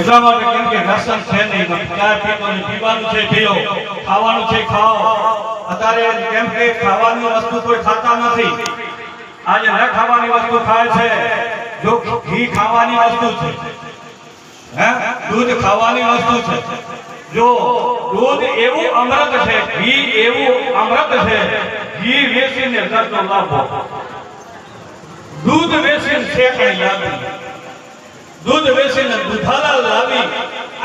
એટલા માટે કેમ કે વ્યસન છે નહીં, ક્યાં પીવાનું છે પીઓ, ખાવાનું છે ખાઓ. અત્યારે કેમ કે ખાવાની વસ્તુ કોઈ ખાતા નથી. આજે ન ખાવાની વસ્તુ ખાય છે. જો ઘી ખાવાની વસ્તુ છે, હે દૂધ ખાવાની વસ્તુ છે. જો દૂધ એવું અમૃત છે, ઘી એવું અમૃત છે, ઘી વેચીને ઘરનો લાભો, દૂધ વેચીને શેકણી લાવી, દૂધ વેચીને દૂધાલા લાવી,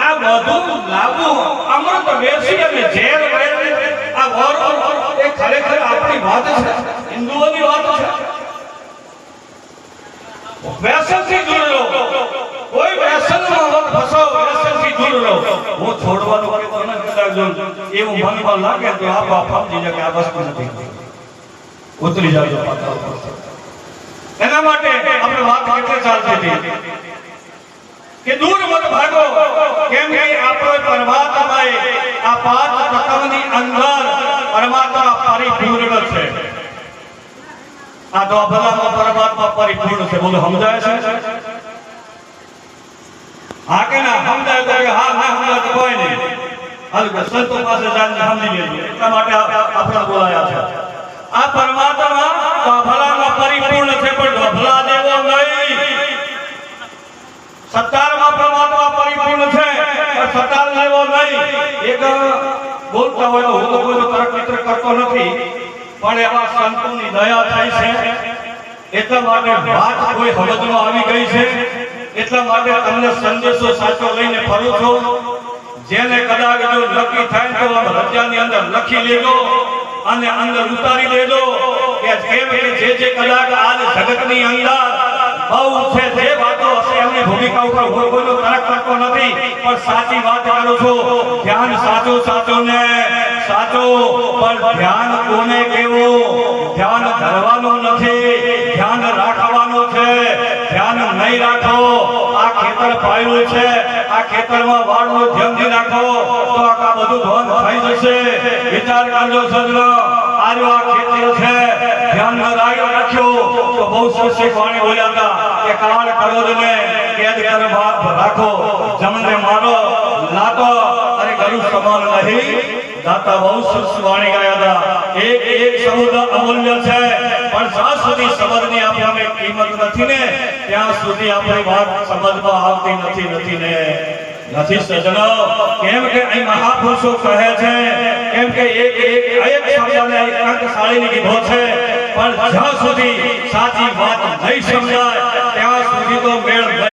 આ બધું લાવવું અમૃત વેચી અને ઝેર વેચી, આ વરો એ ખરેખર આપણી વાત છે, હિન્દુઓની વાત છે. વ્યસનથી દૂર રહો, કોઈ વ્યસનમાં મત ફસો, વ્યસનથી દૂર રહો. હું છોડવાનું કહેતો નથી, કદાચ એવું મનમાં લાગે તો આપ સમજી જાય કે આ વસ્તુ નથી, ઉતરી જાજો. એના માટે આપણે વાત કેટલે ચાલતી હતી કે દૂર મત ભાગો, કેમ કે આપણો પરમાત્માએ આ પાંચ તત્વની અંદર પરમાત્મા પરિપૂર્ણ છે. આ તો ભલામાં પરમાત્મા પરિપૂર્ણ છે. બોલો સમજાય છે? હા કે ના સમજાય તો હા, ના સમજાય તો કોઈ નહીં. હાલ સંતો પાસે જઈને સમજી લેજો. એટલા માટે આપણે બોલાયા છે. આ પરમાત્મા ભલામાં પરિપૂર્ણ છે, પણ ઢોભલા દેવો નહીં. સત્તારમાં પરમાત્મા પરિપૂર્ણ છે, પણ સત્તાર લેવો નહીં. એક બોલતા હોય તો હું તો કોઈ તરક મિત્ર કરતો નથી, પણ એવા સંતોની દયા થાય છે. એટલા માટે વાત કોઈ સમજમાં આવી ગઈ છે. એટલા માટે તમને સંદેશો સાચો લઈને ફરું છું. જેને કદાચ જો નક્કી થાય તો રજાની અંદર લખી લેજો અને અંદર ઉતારી લેજો કે કેમ કે જે કદાચ આજ જગતની અંદર બહુ છે, જે વાતો હશે એમની ભૂમિકા ઉપર હું કોઈનો તરક કરતો નથી, પણ સાચી વાત કરું છું. ધ્યાન સાચું ને સાચું, પણ ધ્યાન કોને કેવું? ધ્યાન ધરવાનું નથી, ધ્યાન રાખવાનું છે. ધ્યાન નહીં રાખો, આ ખેતર પાયું છે, આ ખેતરમાં વાળનું ધ્યાન રાખો તો આ બધું ધોન થઈ જશે. વિચાર કરજો સજ્જનો, આજો આ ખેતર છે, ધ્યાન ન રાખ્યો તો બહુ શિક્ષક વાણી બોલ્યા હતા કે કાળ કરોડને કેદ કર રાખો, જમને મારો લાતો અરે ગરુ સમાન નહીં દાતા. બહુ શિક્ષક વાણી ગયા હતા. એક શબ્દ અમૂલ્ય છે, પણ જ્યાં સુધી શબ્દની આપણે કિંમત નથી ને ત્યાં સુધી આપણી વાત સમજમાં આવતી નથી ને નથી સજ્જનો. કેમ કે અહીં મહાપુરુષો કહે છે, કેમ કે એક શબ્દને અંકશાળીને કીધો છે, પણ જ્યાં સુધી સાચી વાત નહીં સમજાય ત્યાં સુધી તો મેળ